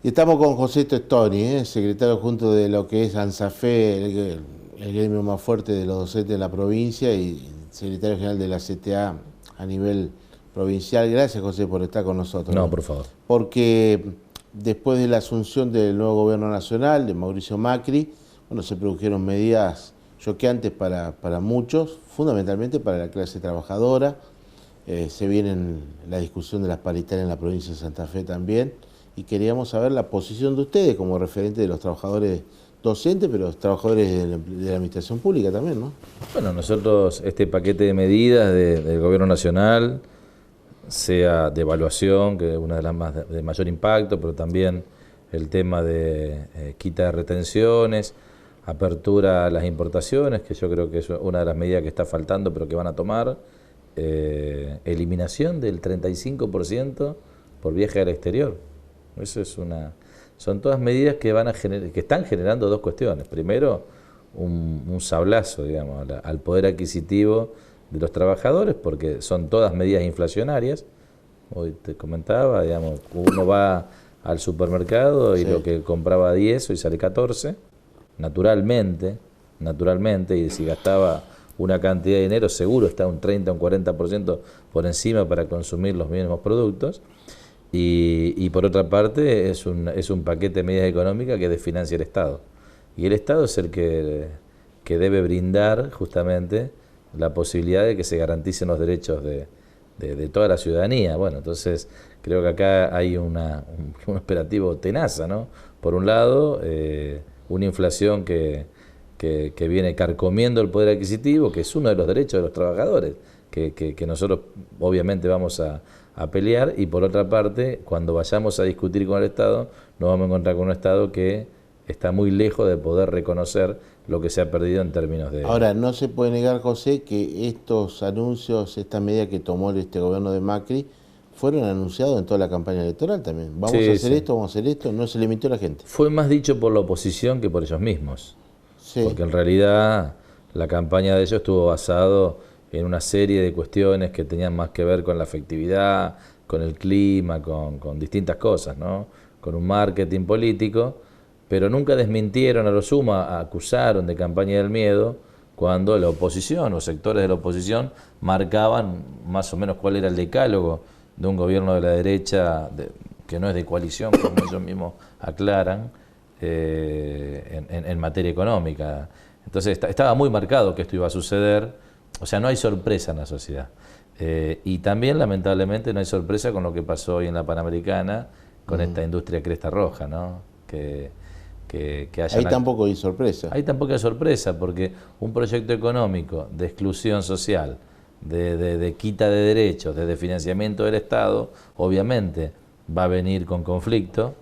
Y estamos con José Testoni, secretario junto de lo que es ANSAFE, el gremio más fuerte de los docentes de la provincia y secretario general de la CTA a nivel provincial. Gracias, José, por estar con nosotros. No, por favor. Porque después de la asunción del nuevo gobierno nacional, de Mauricio Macri, bueno, se produjeron medidas choqueantes para muchos, fundamentalmente para la clase trabajadora. Se viene la discusión de las paritarias en la provincia de Santa Fe también. Y queríamos saber la posición de ustedes como referente de los trabajadores docentes, pero los trabajadores de la administración pública también, ¿no? Bueno, nosotros este paquete de medidas del Gobierno Nacional, sea de evaluación, que es una de las más de mayor impacto, pero también el tema de quita de retenciones, apertura a las importaciones, que yo creo que es una de las medidas que está faltando, pero que van a tomar, eliminación del 35% por viaje al exterior. Eso es son todas medidas que que están generando dos cuestiones. Primero, un sablazo, digamos, al poder adquisitivo de los trabajadores, porque son todas medidas inflacionarias. Hoy te comentaba, digamos, uno va al supermercado y sí, lo que compraba a 10 hoy sale 14, naturalmente, y si gastaba una cantidad de dinero, seguro está un 30 o un 40% por encima para consumir los mismos productos. Y por otra parte es un paquete de medidas económicas que desfinancia el Estado. Y el Estado es el que debe brindar justamente la posibilidad de que se garanticen los derechos de toda la ciudadanía. Bueno, entonces creo que acá hay un operativo tenaza, ¿no? Por un lado, una inflación que viene carcomiendo el poder adquisitivo, que es uno de los derechos de los trabajadores, que nosotros obviamente vamos a pelear, y por otra parte, cuando vayamos a discutir con el Estado, nos vamos a encontrar con un Estado que está muy lejos de poder reconocer lo que se ha perdido en términos de... Ahora, no se puede negar, José, que estos anuncios, esta medida que tomó este gobierno de Macri, fueron anunciados en toda la campaña electoral también. Vamos a hacer esto, vamos a hacer esto, no se limitó a la gente. Fue más dicho por la oposición que por ellos mismos, porque en realidad la campaña de ellos estuvo basado en una serie de cuestiones que tenían más que ver con la afectividad, con el clima, con distintas cosas, ¿no? Con un marketing político, pero nunca desmintieron, a lo sumo acusaron de campaña del miedo cuando la oposición o sectores de la oposición marcaban más o menos cuál era el decálogo de un gobierno de la derecha que no es de coalición, como ellos mismos aclaran, en materia económica. Entonces estaba muy marcado que esto iba a suceder. O sea, no hay sorpresa en la sociedad. Y también, lamentablemente, no hay sorpresa con lo que pasó hoy en la Panamericana, con esta industria cresta roja, ¿no? Ahí tampoco hay sorpresa. Ahí tampoco hay sorpresa, porque un proyecto económico de exclusión social, de quita de derechos, de financiamiento del Estado, obviamente va a venir con conflicto,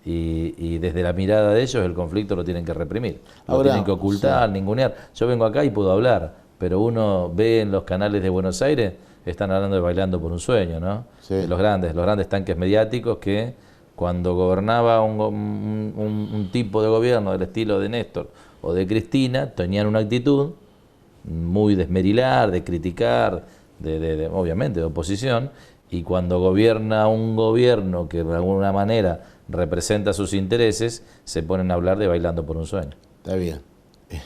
y desde la mirada de ellos el conflicto lo tienen que reprimir, lo tienen que ocultar, ningunear. Yo vengo acá y puedo hablar, pero uno ve en los canales de Buenos Aires, están hablando de Bailando por un Sueño, ¿no? Sí. De los grandes tanques mediáticos que cuando gobernaba un tipo de gobierno del estilo de Néstor o de Cristina, tenían una actitud muy de esmerilar, de criticar, obviamente de oposición, y cuando gobierna un gobierno que de alguna manera representa sus intereses, se ponen a hablar de Bailando por un Sueño. Está bien,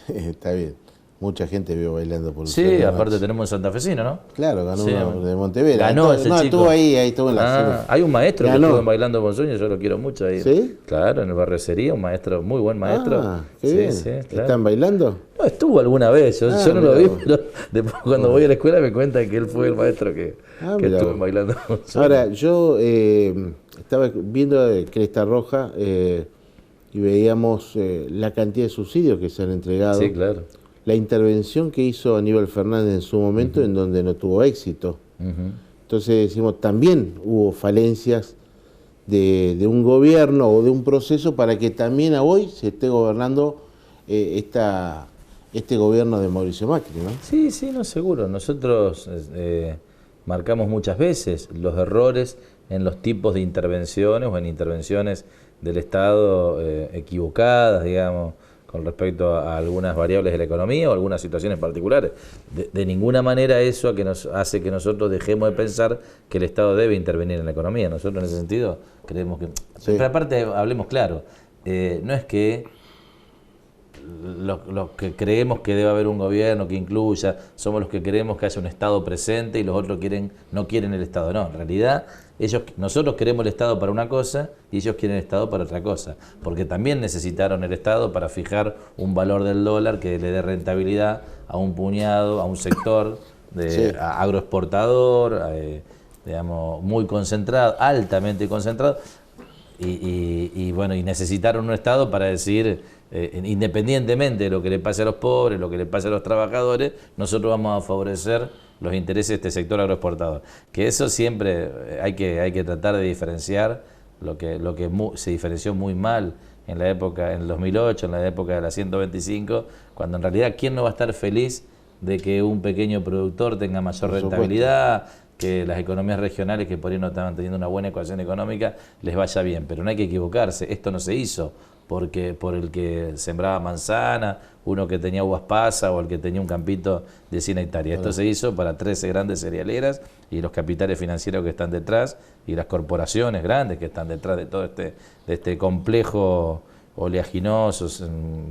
está bien. Mucha gente vio Bailando por un Sueño. Sí, aparte tenemos un santafesino, ¿no? Claro, ganó uno de Montevera. Ganó ese chico. Estuvo ahí estuvo en la serie. Hay un maestro que estuvo en Bailando por un Sueño, yo lo quiero mucho ahí. ¿Sí? Claro, en el barrio Sería, un maestro, muy buen maestro. Qué bien. Sí, claro. ¿Están bailando? No, estuvo alguna vez, yo no lo vi, pero después cuando voy a la escuela me cuentan que él fue el maestro que estuvo en Bailando por un Sueño. Ahora, yo estaba viendo Cresta Roja y veíamos la cantidad de subsidios que se han entregado. Sí, claro. La intervención que hizo Aníbal Fernández en su momento, en donde no tuvo éxito. Entonces decimos, también hubo falencias de un gobierno o de un proceso para que también a hoy se esté gobernando este gobierno de Mauricio Macri, ¿no? Sí, no, seguro. Nosotros marcamos muchas veces los errores en los tipos de intervenciones o en intervenciones del Estado equivocadas, digamos, con respecto a algunas variables de la economía o algunas situaciones particulares. De ninguna manera eso nos hace que nosotros dejemos de pensar que el Estado debe intervenir en la economía. Nosotros en ese sentido creemos que... Sí. Pero aparte, hablemos claro, no es que los que creemos que debe haber un gobierno que incluya, somos los que queremos que haya un Estado presente y los otros no quieren el Estado. No, en realidad nosotros queremos el Estado para una cosa y ellos quieren el Estado para otra cosa, porque también necesitaron el Estado para fijar un valor del dólar que le dé rentabilidad a un puñado, a un sector de agroexportador, digamos, muy concentrado, altamente concentrado, y bueno, y necesitaron un Estado para decir, independientemente de lo que le pase a los pobres, lo que le pase a los trabajadores, nosotros vamos a favorecer los intereses de este sector agroexportador. Que eso siempre hay que tratar de diferenciar lo que se diferenció muy mal en la época, en el 2008, en la época de la 125, cuando en realidad, ¿quién no va a estar feliz de que un pequeño productor tenga mayor rentabilidad, que las economías regionales que por ahí no estaban teniendo una buena ecuación económica les vaya bien? Pero no hay que equivocarse, esto no se hizo porque por el que sembraba manzana, uno que tenía uvas pasas o el que tenía un campito de 100 hectáreas. Esto se hizo para 13 grandes cerealeras y los capitales financieros que están detrás y las corporaciones grandes que están detrás de todo este complejo oleaginoso,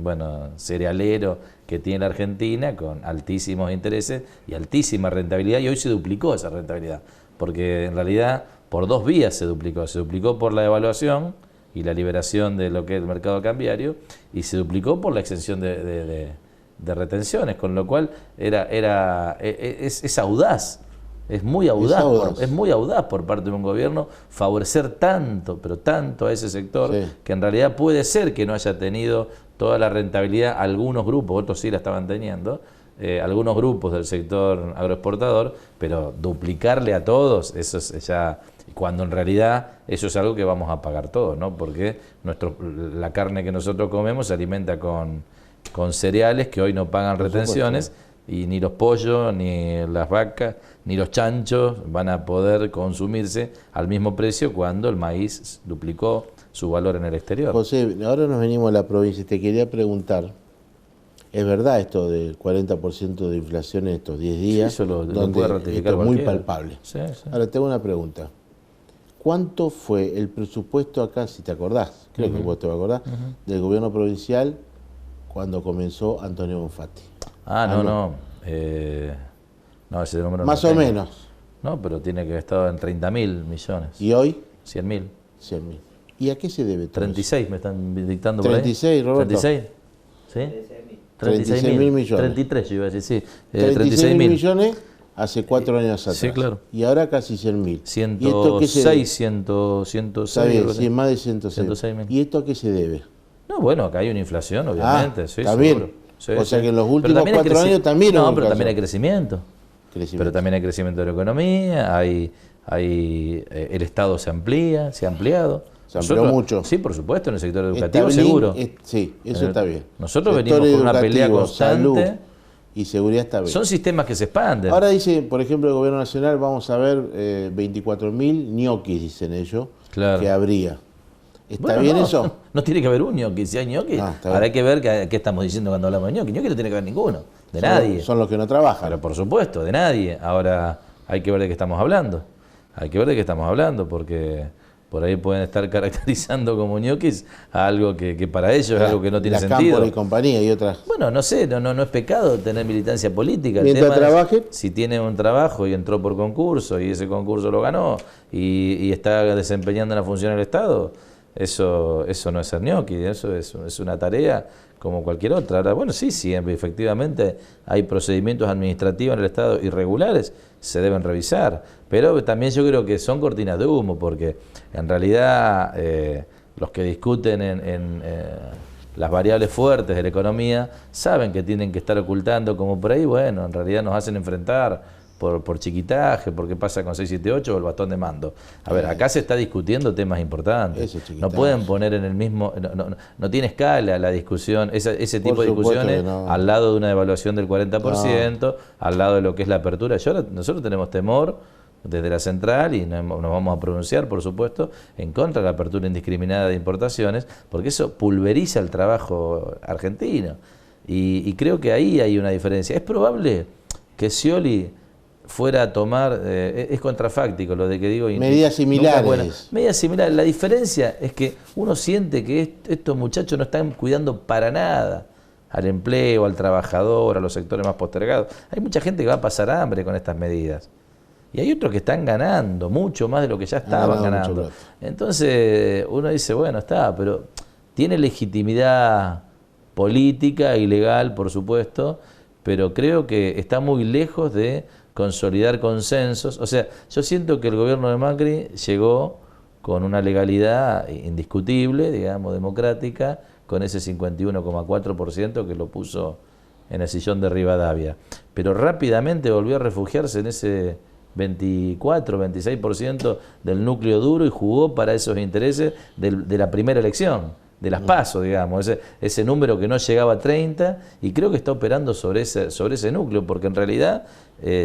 bueno, cerealero que tiene la Argentina, con altísimos intereses y altísima rentabilidad, y hoy se duplicó esa rentabilidad, porque en realidad por dos vías se duplicó por la devaluación y la liberación de lo que es el mercado cambiario, y se duplicó por la exención de retenciones, con lo cual es audaz. Es muy audaz por parte de un gobierno favorecer tanto, pero tanto a ese sector, que en realidad puede ser que no haya tenido toda la rentabilidad algunos grupos, otros sí la estaban teniendo, algunos grupos del sector agroexportador, pero duplicarle a todos, eso es ya, cuando en realidad eso es algo que vamos a pagar todos, ¿no? Porque la carne que nosotros comemos se alimenta con cereales que hoy no pagan retenciones, y ni los pollos, ni las vacas, ni los chanchos van a poder consumirse al mismo precio cuando el maíz duplicó su valor en el exterior. José, ahora nos venimos a la provincia. Te quería preguntar, ¿es verdad esto del 40% de inflación en estos 10 días? Sí, eso lo puede ratificar esto es muy palpable. Sí, sí. Ahora tengo una pregunta. ¿Cuánto fue el presupuesto acá, si te acordás, creo que vos te vas a acordar, del gobierno provincial cuando comenzó Antonio Bonfatti? No, ese número más o menos. No, pero tiene que haber estado en 30.000 millones. ¿Y hoy? 100.000. 100.000. ¿Y a qué se debe todo 36 eso? Me están dictando 36, por ahí. Roberto. 36, ¿sí? 36.000 millones. 33 yo iba a decir, sí. 36.000 millones hace 4 años atrás. Sí, claro. Y ahora casi 100.000. 106, 106. Está bien, sí, más de 106. 106.000. ¿Y esto a qué se debe? No, bueno, acá hay una inflación, obviamente. Sí, está seguro. bien. Sí, o sea que en los últimos 4 años también no, pero también hay crecimiento. Pero también hay crecimiento de la economía, el Estado se amplía, se ha ampliado. Se amplió mucho. Sí, por supuesto, en el sector educativo seguro. Sí, eso está bien. Nosotros venimos con una pelea constante. Salud y seguridad está bien. Son sistemas que se expanden. Ahora dice, por ejemplo, el gobierno nacional, vamos a ver 24.000 ñoquis, dicen ellos, que habría. ¿Está bien eso? No tiene que haber un ñoqui. Si hay ñoqui, ahora hay que ver qué estamos diciendo cuando hablamos de ñoqui. Ñoqui no tiene que haber ninguno, nadie. Son los que no trabajan. Pero por supuesto, de nadie. Ahora hay que ver de qué estamos hablando. Hay que ver de qué estamos hablando, porque por ahí pueden estar caracterizando como ñoquis a algo que para ellos es algo que no tiene sentido. Cámpora y compañía y otras. Bueno, no sé, no es pecado tener militancia política. Mientras trabaje. Si tiene un trabajo y entró por concurso y ese concurso lo ganó y está desempeñando una función en el Estado, eso no es ser ñoqui, eso es una tarea como cualquier otra. Ahora, bueno, sí, efectivamente hay procedimientos administrativos en el Estado irregulares, se deben revisar, pero también yo creo que son cortinas de humo, porque en realidad los que discuten en las variables fuertes de la economía saben que tienen que estar ocultando, como por ahí, bueno, en realidad nos hacen enfrentar por chiquitaje, porque pasa con 678 o el bastón de mando. A ver, acá se está discutiendo temas importantes. No pueden poner en el mismo... No tiene escala la discusión, ese tipo de discusiones al lado de una devaluación del 40%, al lado de lo que es la apertura. Nosotros tenemos temor desde la central y nos vamos a pronunciar, por supuesto, en contra de la apertura indiscriminada de importaciones, porque eso pulveriza el trabajo argentino. Y creo que ahí hay una diferencia. Es probable que Scioli fuera a tomar, es contrafáctico lo de que digo. Medidas similares. Medidas similares. La diferencia es que uno siente que estos muchachos no están cuidando para nada al empleo, al trabajador, a los sectores más postergados. Hay mucha gente que va a pasar hambre con estas medidas. Y hay otros que están ganando mucho más de lo que ya estaban ganando. Entonces uno dice, bueno, está, pero tiene legitimidad política y legal, por supuesto, pero creo que está muy lejos de consolidar consensos. O sea, yo siento que el gobierno de Macri llegó con una legalidad indiscutible, digamos, democrática, con ese 51,4% que lo puso en el sillón de Rivadavia. Pero rápidamente volvió a refugiarse en ese 24, 26% del núcleo duro y jugó para esos intereses de la primera elección, de las PASO, digamos, ese número que no llegaba a 30, y creo que está operando sobre ese núcleo, porque en realidad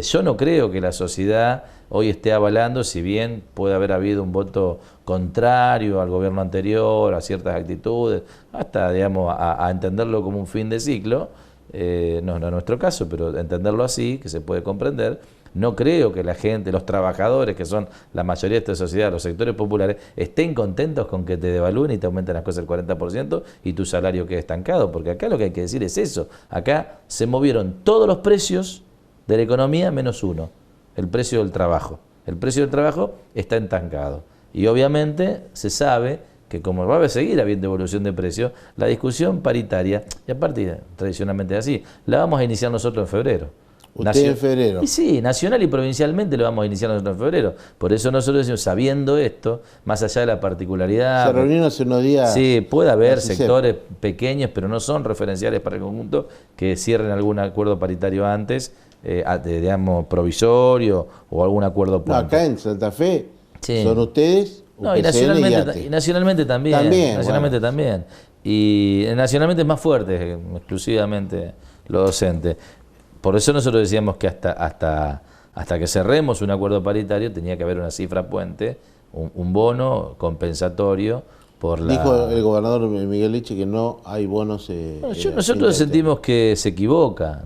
yo no creo que la sociedad hoy esté avalando, si bien puede haber habido un voto contrario al gobierno anterior, a ciertas actitudes, hasta, digamos, a entenderlo como un fin de ciclo, no es nuestro caso, pero entenderlo así, que se puede comprender. No creo que la gente, los trabajadores, que son la mayoría de esta sociedad, los sectores populares, estén contentos con que te devalúen y te aumenten las cosas el 40% y tu salario quede estancado, porque acá lo que hay que decir es eso. Acá se movieron todos los precios de la economía menos uno, el precio del trabajo. El precio del trabajo está estancado. Y obviamente se sabe que como va a seguir habiendo evolución de precios, la discusión paritaria, y aparte tradicionalmente es así, la vamos a iniciar nosotros en febrero. Usted en febrero. Y sí, nacional y provincialmente lo vamos a iniciar nosotros en febrero. Por eso nosotros decimos, sabiendo esto, más allá de la particularidad... Se reunieron hace unos días... Sí, puede haber sectores pequeños, pero no son referenciales para el conjunto, que cierren algún acuerdo paritario antes, digamos, provisorio o algún acuerdo punto. No, acá en Santa Fe son ustedes... No, y nacionalmente también. Nacionalmente también. Y nacionalmente es más fuerte, exclusivamente lo docente. Por eso nosotros decíamos que hasta que cerremos un acuerdo paritario tenía que haber una cifra puente, un bono compensatorio por la... Dijo el gobernador Miguel Lichi que no hay bonos... nosotros sentimos que se equivoca,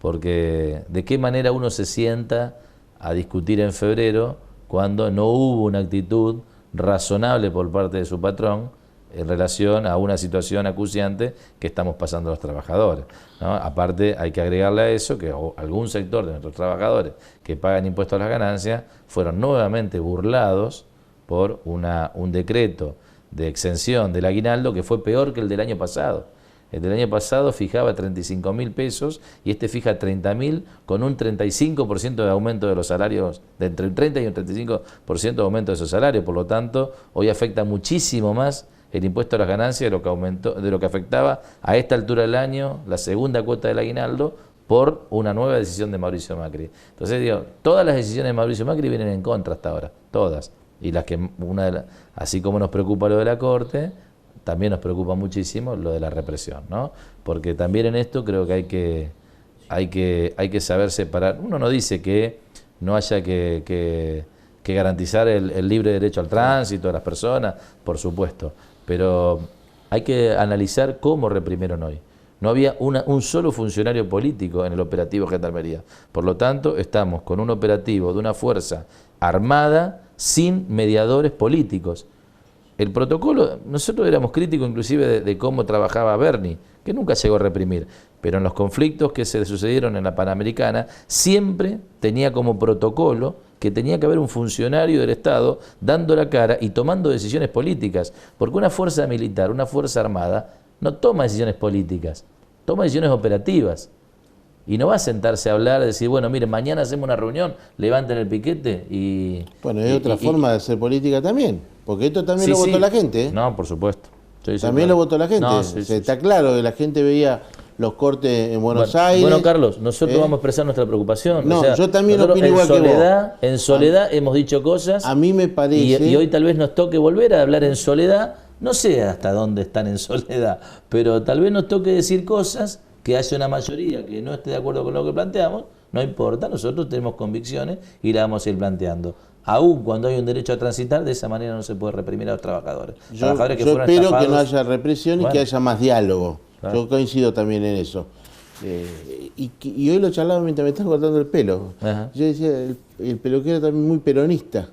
porque de qué manera uno se sienta a discutir en febrero cuando no hubo una actitud razonable por parte de su patrón en relación a una situación acuciante que estamos pasando los trabajadores, ¿no? Aparte hay que agregarle a eso que algún sector de nuestros trabajadores que pagan impuestos a las ganancias fueron nuevamente burlados por un decreto de exención del aguinaldo que fue peor que el del año pasado. El del año pasado fijaba 35.000 pesos y este fija 30.000 con un 35% de aumento de los salarios, de entre un 30 y un 35% de aumento de esos salarios. Por lo tanto, hoy afecta muchísimo más el impuesto a las ganancias de lo que afectaba a esta altura del año la segunda cuota del aguinaldo por una nueva decisión de Mauricio Macri. Entonces digo, todas las decisiones de Mauricio Macri vienen en contra hasta ahora, todas. Y las que así como nos preocupa lo de la Corte, también nos preocupa muchísimo lo de la represión, ¿no? Porque también en esto creo que hay que saber separar. Uno no dice que no haya que garantizar el libre derecho al tránsito de las personas, por supuesto, pero hay que analizar cómo reprimieron hoy. No había un solo funcionario político en el operativo Gendarmería. Por lo tanto, estamos con un operativo de una fuerza armada sin mediadores políticos. El protocolo, nosotros éramos críticos inclusive de cómo trabajaba Bernie, que nunca llegó a reprimir, pero en los conflictos que se sucedieron en la Panamericana, siempre tenía como protocolo que tenía que haber un funcionario del Estado dando la cara y tomando decisiones políticas, porque una fuerza militar, una fuerza armada, no toma decisiones políticas, toma decisiones operativas. Y no va a sentarse a hablar, decir, bueno, miren, mañana hacemos una reunión, levanten el piquete y... Bueno, hay otra forma de hacer política también, porque esto también lo votó la gente. No, por supuesto. También lo votó la gente. No, está claro que la gente veía los cortes en Buenos Aires. Bueno, Carlos, nosotros vamos a expresar nuestra preocupación. No, o sea, yo también opino igual que vos. En soledad hemos dicho cosas. A mí me parece... Y hoy tal vez nos toque volver a hablar en soledad. No sé hasta dónde están en soledad, pero tal vez nos toque decir cosas que haya una mayoría que no esté de acuerdo con lo que planteamos, no importa, nosotros tenemos convicciones y las vamos a ir planteando. Aún cuando hay un derecho a transitar, de esa manera no se puede reprimir a los trabajadores. Yo espero que no haya represión y que haya más diálogo. Claro. Yo coincido también en eso. Y hoy lo charlaba mientras me están cortando el pelo. Ajá. Yo decía, el peluquero también muy peronista.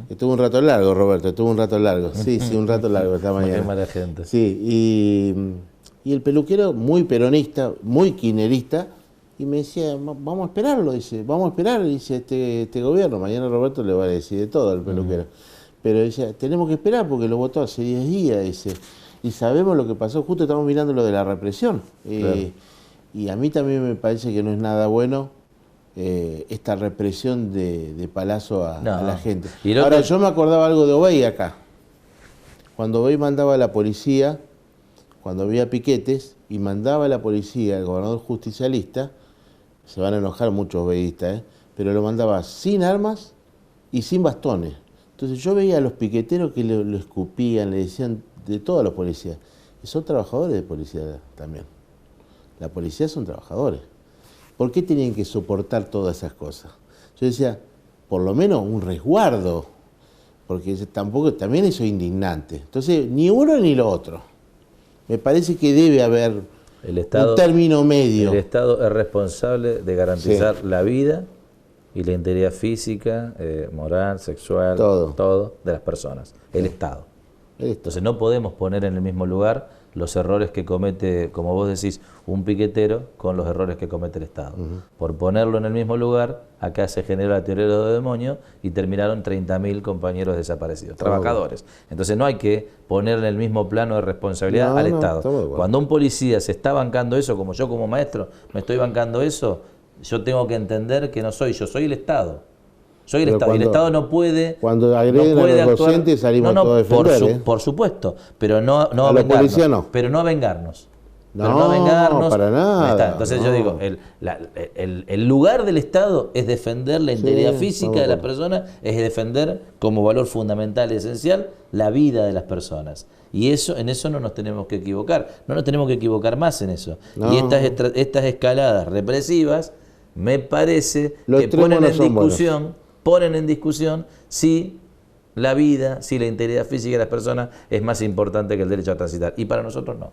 Estuvo un rato largo, Roberto, estuvo un rato largo. Sí, un rato largo esta mañana. Qué mala gente. Sí, y el peluquero muy peronista, muy kirchnerista, y me decía, vamos a esperarlo, dice, vamos a esperar, dice, este gobierno. Mañana Roberto le va a decir de todo al peluquero. Pero decía, tenemos que esperar porque lo votó hace 10 días, dice, y sabemos lo que pasó, justo estamos mirando lo de la represión. Claro. Y a mí también me parece que no es nada bueno esta represión de palazo a la gente. Ahora, yo me acordaba algo de Obey acá. Cuando Obey mandaba a la policía, cuando había piquetes, y mandaba a la policía, el gobernador justicialista, se van a enojar muchos obeyistas, pero lo mandaba sin armas y sin bastones. Entonces yo veía a los piqueteros que lo escupían, le decían de todos los policías. Y son trabajadores de policía también. La policía son trabajadores. ¿Por qué tenían que soportar todas esas cosas? Yo decía, por lo menos un resguardo, porque tampoco, también eso es indignante. Entonces, ni uno ni lo otro. Me parece que debe haber un término medio. El Estado es responsable de garantizar la vida y la integridad física, moral, sexual, todo de las personas. El Estado. Entonces no podemos poner en el mismo lugar los errores que comete, como vos decís, un piquetero con los errores que comete el Estado. Por ponerlo en el mismo lugar, acá se generó la teoría de los demonios y terminaron 30.000 compañeros desaparecidos, trabajadores. Entonces no hay que poner en el mismo plano de responsabilidad al Estado. Cuando un policía se está bancando eso, como yo como maestro me estoy bancando eso, yo tengo que entender que no soy yo, soy el Estado. Soy el Estado, y el Estado no puede. Cuando agreden a los docentes salimos todos a defender. Por supuesto, pero no a vengarnos. Policía no. Pero no a vengarnos. No, para nada. Entonces yo digo, el lugar del Estado es defender la integridad física de las personas, es defender como valor fundamental y esencial la vida de las personas. Y en eso no nos tenemos que equivocar. No nos tenemos que equivocar más en eso. Y estas escaladas represivas, me parece que ponen en discusión si la vida, si la integridad física de las personas es más importante que el derecho a transitar. Y para nosotros no.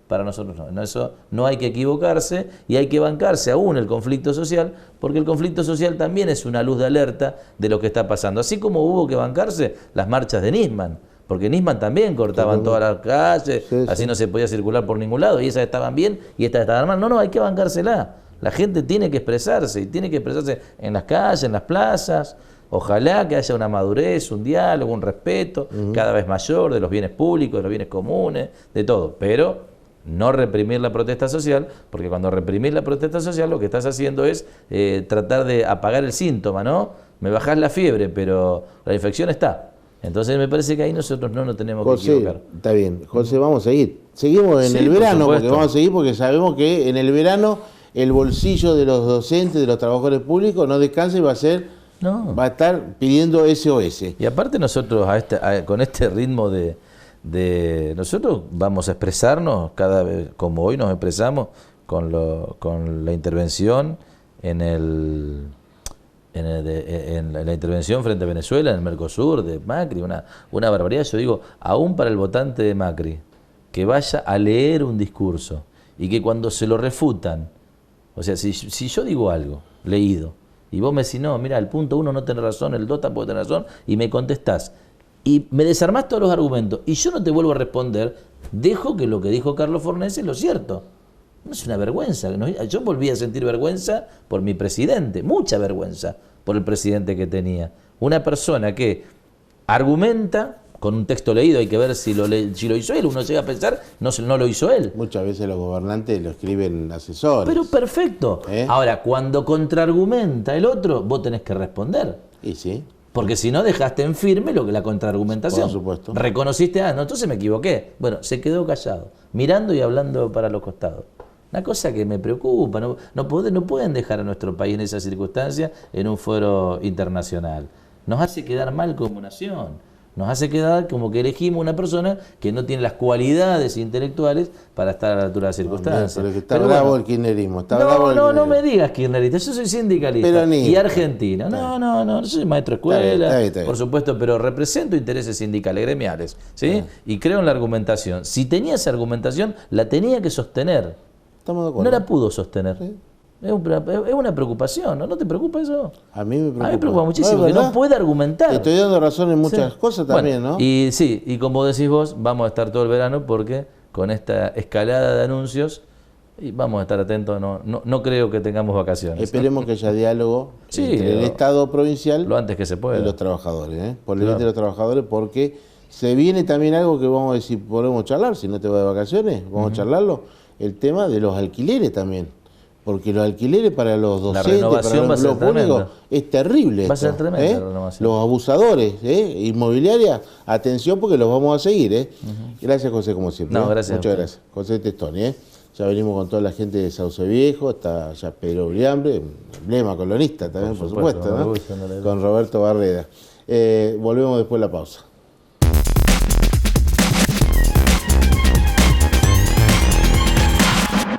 Para nosotros no. En eso no hay que equivocarse y hay que bancarse aún el conflicto social, porque el conflicto social también es una luz de alerta de lo que está pasando. Así como hubo que bancarse las marchas de Nisman, porque Nisman también cortaban todas las calles, así no se podía circular por ningún lado, y esas estaban bien y estas estaban mal. No, hay que bancársela. La gente tiene que expresarse, y tiene que expresarse en las calles, en las plazas. Ojalá que haya una madurez, un diálogo, un respeto cada vez mayor de los bienes públicos, de los bienes comunes, de todo. Pero no reprimir la protesta social, porque cuando reprimir la protesta social lo que estás haciendo es tratar de apagar el síntoma, ¿no? Me bajás la fiebre, pero la infección está. Entonces me parece que ahí nosotros no nos tenemos que equivocar. Está bien, José, vamos a seguir. Seguimos en el verano, porque vamos a seguir porque sabemos que en el verano el bolsillo de los docentes, de los trabajadores públicos no descansa y va a estar pidiendo SOS. Y aparte nosotros con este ritmo nosotros vamos a expresarnos cada vez, como hoy nos expresamos, con la intervención en la intervención frente a Venezuela, en el Mercosur, de Macri, una barbaridad. Yo digo, aún para el votante de Macri, que vaya a leer un discurso y que cuando se lo refutan, o sea, si yo digo algo, leído, y vos me decís, no, mira, el punto 1 no tiene razón, el 2 tampoco tiene razón, y me contestás, y me desarmás todos los argumentos, y yo no te vuelvo a responder, dejo que lo que dijo Carlos Fornés es lo cierto. No es una vergüenza. Yo volví a sentir vergüenza por mi presidente, mucha vergüenza por el presidente que tenía. Una persona que argumenta con un texto leído, hay que ver si lo hizo él, uno llega a pensar, no lo hizo él. Muchas veces los gobernantes lo escriben asesores. Pero perfecto. Ahora, cuando contraargumenta el otro, vos tenés que responder. Y sí. Porque si no, dejaste en firme la contraargumentación. Por supuesto. Reconociste, no, entonces me equivoqué. Bueno, se quedó callado, mirando y hablando para los costados. Una cosa que me preocupa, no pueden dejar a nuestro país en esa circunstancia en un foro internacional. Nos hace quedar mal como nación. nos hace quedar como que elegimos una persona que no tiene las cualidades intelectuales para estar a la altura de las circunstancias. Pero que está bravo bueno, el kirchnerismo. No me digas kirchnerista, yo soy sindicalista y argentino. No, yo soy maestro de escuela, está bien. por supuesto, pero represento intereses sindicales, gremiales, ¿sí? Y creo en la argumentación. Si tenía esa argumentación, la tenía que sostener. Estamos de acuerdo. No la pudo sostener. Sí. Es una preocupación, ¿no? ¿No te preocupa eso? A mí me preocupa. A mí me preocupa muchísimo, ¿No es que no verdad? puede argumentar. Te estoy dando razón en muchas cosas también, Bueno, ¿no? Y sí, y como decís vos, vamos a estar todo el verano porque con esta escalada de anuncios y vamos a estar atentos, no creo que tengamos vacaciones. Esperemos que haya diálogo Sí, entre el Estado provincial lo antes que se pueda. y los trabajadores, por el bien de los trabajadores, porque se viene también algo que vamos a decir, podemos charlar, si no te vas de vacaciones, vamos a charlarlo, el tema de los alquileres también. Porque los alquileres para los docentes, para los empleados públicos, es terrible. Va a ser tremenda la renovación. Los abusadores, inmobiliarias, atención porque los vamos a seguir. Gracias, José, como siempre. No, gracias. Muchas gracias. José Testoni. Ya venimos con toda la gente de Sauce Viejo, está ya Pedro Briambre, emblema colonista también, por supuesto, ¿no? Con Roberto Barreda. Volvemos después de la pausa.